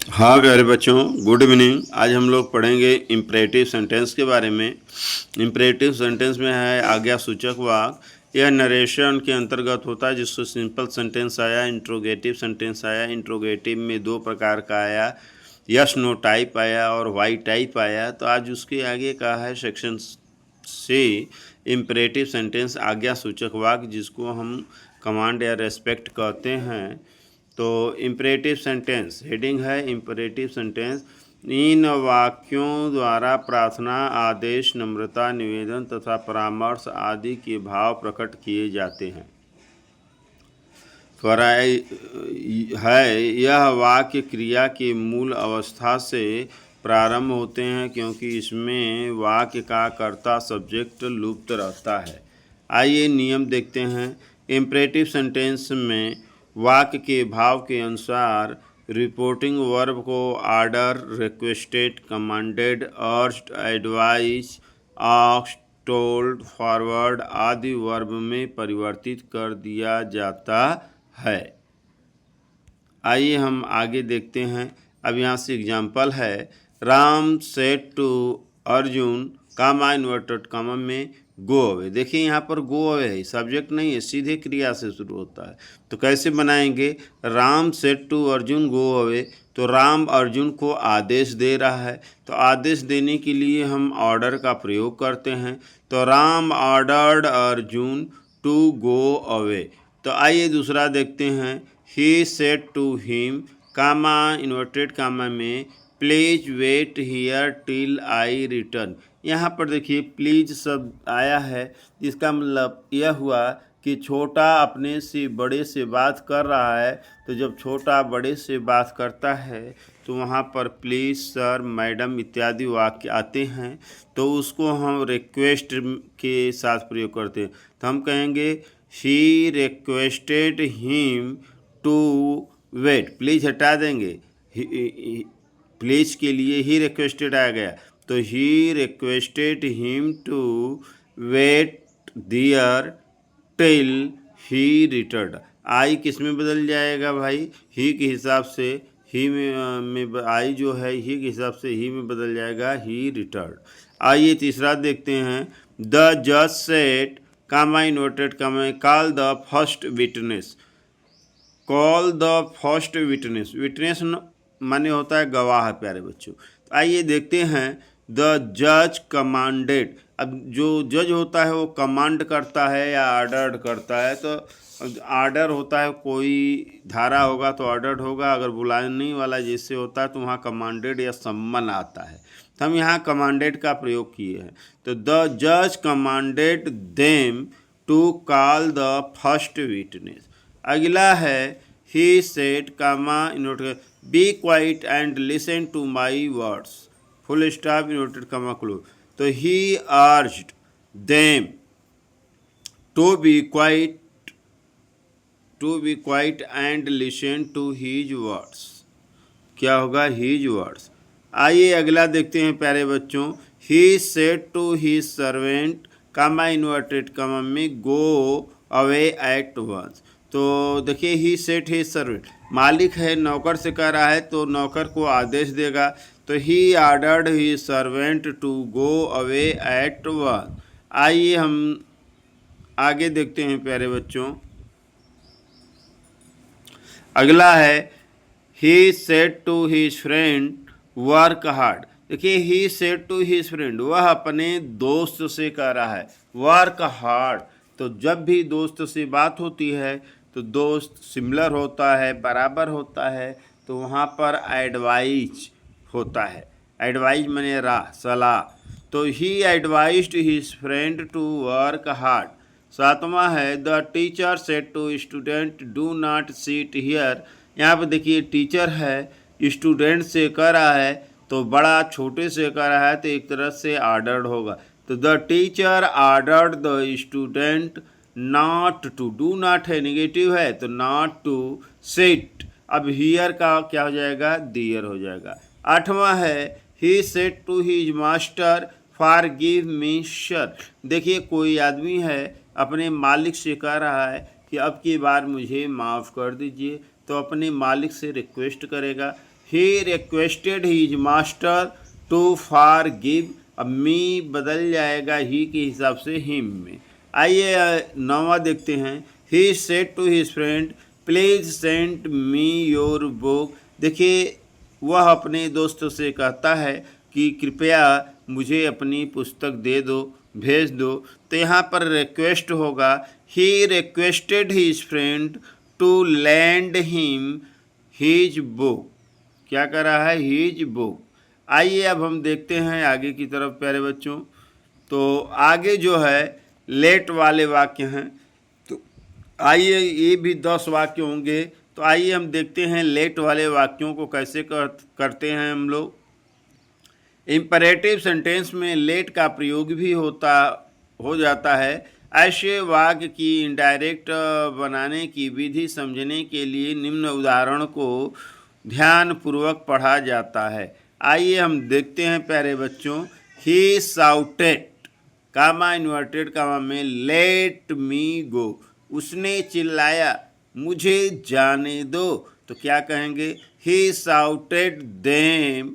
हाँ प्यारे बच्चों, गुड इवनिंग। आज हम लोग पढ़ेंगे इम्परेटिव सेंटेंस के बारे में। इम्परेटिव सेंटेंस में है आज्ञा सूचक वाक्य। यह नरेशन के अंतर्गत होता है, जिसको सिंपल सेंटेंस आया, इंट्रोगेटिव सेंटेंस आया। इंट्रोगेटिव में दो प्रकार का आया, यस नो टाइप आया और वाई टाइप आया। तो आज उसके आगे का है सेक्शन सी, इम्परेटिव सेंटेंस आज्ञा सूचक वाक्य, जिसको हम कमांड या रेस्पेक्ट कहते हैं। तो इम्परेटिव सेंटेंस हेडिंग है इम्परेटिव सेंटेंस। इन वाक्यों द्वारा प्रार्थना, आदेश, नम्रता, निवेदन तथा परामर्श आदि के भाव प्रकट किए जाते हैं। फराई है, यह वाक्य क्रिया के मूल अवस्था से प्रारंभ होते हैं, क्योंकि इसमें वाक्य का कर्ता सब्जेक्ट लुप्त रहता है। आइए नियम देखते हैं। इम्परेटिव सेंटेंस में वाक्य के भाव के अनुसार रिपोर्टिंग वर्ब को order, requested, commanded, urged, advise, asked, told, forward आदि वर्ब में परिवर्तित कर दिया जाता है। आइए हम आगे देखते हैं। अब यहाँ से एग्जाम्पल है, Ram said to Arjun, comma inverted comma में गो अवे। देखिए यहाँ पर गो अवे है, सब्जेक्ट नहीं है, सीधे क्रिया से शुरू होता है। तो कैसे बनाएंगे? Ram said to Arjun go away, तो राम अर्जुन को आदेश दे रहा है, तो आदेश देने के लिए हम ऑर्डर का प्रयोग करते हैं। तो Ram ordered Arjun to go away. तो आइए दूसरा देखते हैं। He said to him, comma inverted comma में please wait here till I return. यहाँ पर देखिए प्लीज शब्द आया है, इसका मतलब यह हुआ कि छोटा अपने से बड़े से बात कर रहा है। तो जब छोटा बड़े से बात करता है तो वहाँ पर प्लीज़, सर, मैडम इत्यादि वाक्य आते हैं, तो उसको हम रिक्वेस्ट के साथ प्रयोग करते हैं। तो हम कहेंगे she requested him to wait. Please हटा देंगे, प्लीज़ के लिए ही रिक्वेस्टेड आ गया, तो he requested him to wait there till he return. I किस में बदल जाएगा भाई? ही के हिसाब से। ही में आई जो है ही के हिसाब से ही में बदल जाएगा, ही रिटर्न। आइए तीसरा देखते हैं। द जज said, comma inverted comma, call the first witness. Call the first witness, witness माने होता है गवाह, प्यारे बच्चों। तो आइए देखते हैं। द जज कमांडेड, अब जो जज होता है वो कमांड करता है या ऑर्डर करता है। तो ऑर्डर होता है, कोई धारा होगा तो ऑर्डर्ड होगा, अगर बुलाने वाला जैसे होता है तो वहाँ कमांडेड या सम्मन आता है। तो हम यहाँ कमांडेड का प्रयोग किए हैं। तो द जज commanded them to call the first witness. अगला है, he said, comma inverted, be quiet and listen to my words, full stop inverted comma close. तो he urged them to be quiet and listen to his words. क्या होगा? His words. आइए अगला देखते हैं प्यारे बच्चों। He said to his servant, comma inverted comma में गो अवे एट वंस। तो देखिए ही सेड हीज सर्वेंट, मालिक है, नौकर से कह रहा है तो नौकर को आदेश देगा। तो he ordered he servant to go away at once. आइए हम आगे देखते हैं प्यारे बच्चों। अगला है, he said to his friend work hard. देखिए he said to his friend, वह अपने दोस्त से कह रहा है वर्क हार्ड। तो जब भी दोस्त से बात होती है तो दोस्त सिमिलर होता है, बराबर होता है, तो वहाँ पर एडवाइज होता है। एडवाइज माने राह, सलाह। तो he advised his friend to work hard. सातवां है, the teacher said to student do not sit here. यहाँ पर देखिए टीचर है, स्टूडेंट से कह रहा है, तो बड़ा छोटे से कह रहा है तो एक तरह से ऑर्डर्ड होगा। तो the teacher ordered the student not to, do not है नेगेटिव है, तो नॉट टू सिट। अब हियर का क्या हो जाएगा? दियर हो जाएगा। आठवां है, he said to his master forgive me sir. देखिए कोई आदमी है अपने मालिक से कह रहा है कि अब की बार मुझे माफ़ कर दीजिए, तो अपने मालिक से रिक्वेस्ट करेगा। He requested his master to forgive. अब मी बदल जाएगा ही के हिसाब से हिम में। आइए 9वां देखते हैं। He said to his friend please send me your book. देखिए वह अपने दोस्तों से कहता है कि कृपया मुझे अपनी पुस्तक दे दो, भेज दो। तो यहाँ पर रिक्वेस्ट होगा he requested his friend to lend him his book. क्या कर रहा है? His book. आइए अब हम देखते हैं आगे की तरफ प्यारे बच्चों। तो आगे जो है लेट वाले वाक्य हैं, तो आइए ये भी 10 वाक्य होंगे। तो आइए हम देखते हैं लेट वाले वाक्यों को कैसे करते हैं हम लोग। इम्परेटिव सेंटेंस में लेट का प्रयोग भी हो जाता है। ऐसे वाक्य की इनडायरेक्ट बनाने की विधि समझने के लिए निम्न उदाहरण को ध्यानपूर्वक पढ़ा जाता है। आइए हम देखते हैं प्यारे बच्चों। ही साउटेड कामा इन्वर्टेड कामा में लेट मी गो। उसने चिल्लाया मुझे जाने दो। तो क्या कहेंगे? He shouted them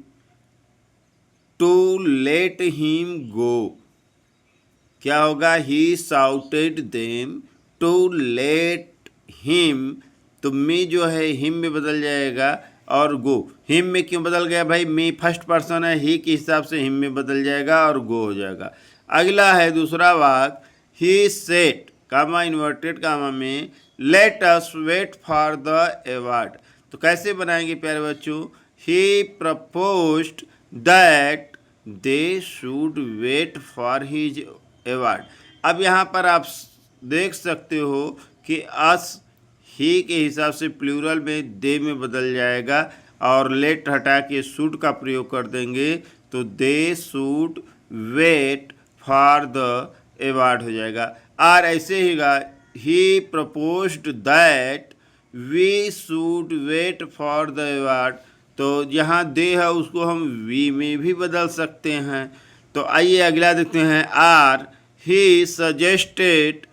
to let him go. क्या होगा? He shouted them to let him. तो मी जो है हिम में बदल जाएगा और गो। हिम में क्यों बदल गया भाई? मी फर्स्ट पर्सन है, ही के हिसाब से हिम में बदल जाएगा और गो हो जाएगा। अगला है दूसरा वाक्य। ही सेड कामा इन्वर्टेड कामा में let us wait for the award. तो कैसे बनाएंगे प्यारे बच्चों? He proposed that they should wait for his award. अब यहाँ पर आप देख सकते हो कि अस ही के हिसाब से प्लूरल में दे में बदल जाएगा और लेट हटा के शुड का प्रयोग कर देंगे तो they should wait for the award हो जाएगा। और ऐसे ही proposed that we should wait for the award. तो जहाँ दे है उसको हम वी में भी बदल सकते हैं। तो आइए अगला देखते हैं। Or he suggested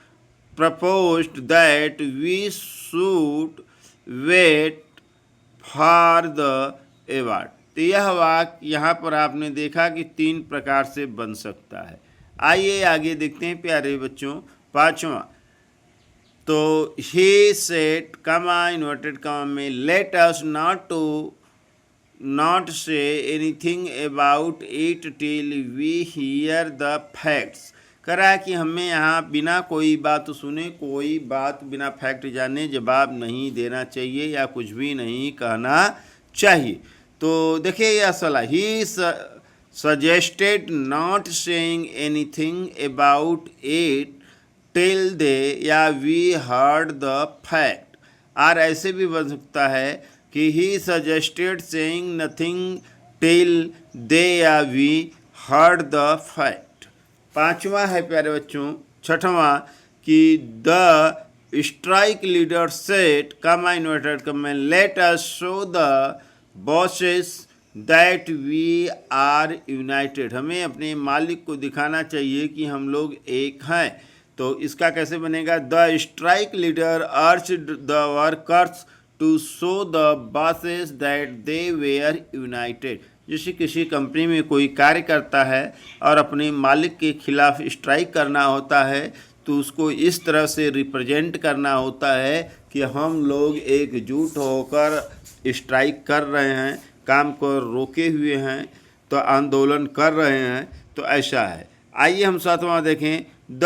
proposed that we should wait for the award. तो यह वाक्य यहाँ पर आपने देखा कि 3 प्रकार से बन सकता है। आइए आगे देखते हैं प्यारे बच्चों 5वां। तो ही सेड कामा इन्वर्टेड कामा में let us not say anything about it till we hear the facts. करा कि हमें यहाँ बिना कोई बात सुने, कोई बात बिना फैक्ट जाने जवाब नहीं देना चाहिए या कुछ भी नहीं कहना चाहिए। तो देखिए यह सलाह। He suggested not saying anything about it till दे या वी हर्ड द फैक्ट। और ऐसे भी बन सकता है कि he suggested saying nothing till दे या वी हर्ड द फैक्ट। 5वां है प्यारे बच्चों 6वां कि the strike leader said comma inverted comma let us show the bosses that we are united. हमें अपने मालिक को दिखाना चाहिए कि हम लोग एक हैं। तो इसका कैसे बनेगा? The strike leader urged the workers to show the bosses that they were united. जैसे किसी कंपनी में कोई कार्य करता है और अपने मालिक के खिलाफ स्ट्राइक करना होता है तो उसको इस तरह से रिप्रेजेंट करना होता है कि हम लोग एकजुट होकर स्ट्राइक कर रहे हैं, काम को रोके हुए हैं, तो आंदोलन कर रहे हैं। तो ऐसा है। आइए हम 7वां देखें। The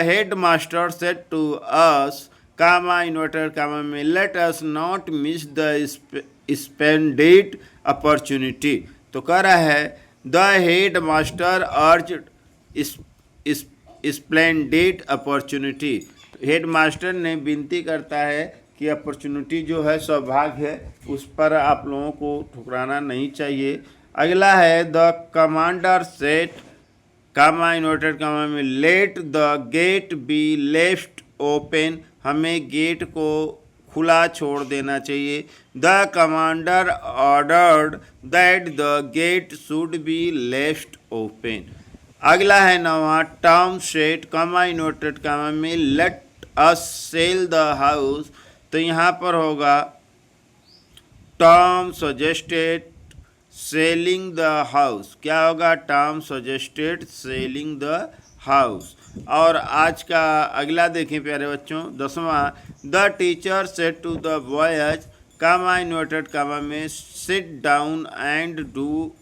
head master said to us comma inverted comma में let us not miss the splendid opportunity. तो कह रहा है the head master urged splendid opportunity. Head master ने विनती करता है कि अपॉर्चुनिटी जो है सौभाग्य है, उस पर आप लोगों को ठुकराना नहीं चाहिए। अगला है the commander said comma inverted comma में let the gate be left open. हमें गेट को खुला छोड़ देना चाहिए। The commander ordered that the gate should be left open. अगला है 9वां Tom said comma inverted comma में let us sell the house. तो यहाँ पर होगा Tom suggested selling the house. क्या होगा? Tom suggested selling the house. और आज का अगला देखें प्यारे बच्चों, 10वां। The teacher said to the boys, comma inverted comma में, sit down and do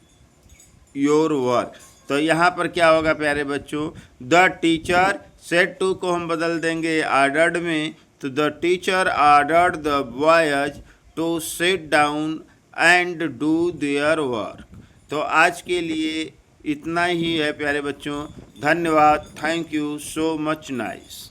your work. तो यहाँ पर क्या होगा प्यारे बच्चों? द टीचर सेड टू को हम बदल देंगे ऑर्डर्ड में, तो the teacher ordered the boys to sit down and do their work. तो आज के लिए इतना ही है प्यारे बच्चों। धन्यवाद। Thank you so much. Nice.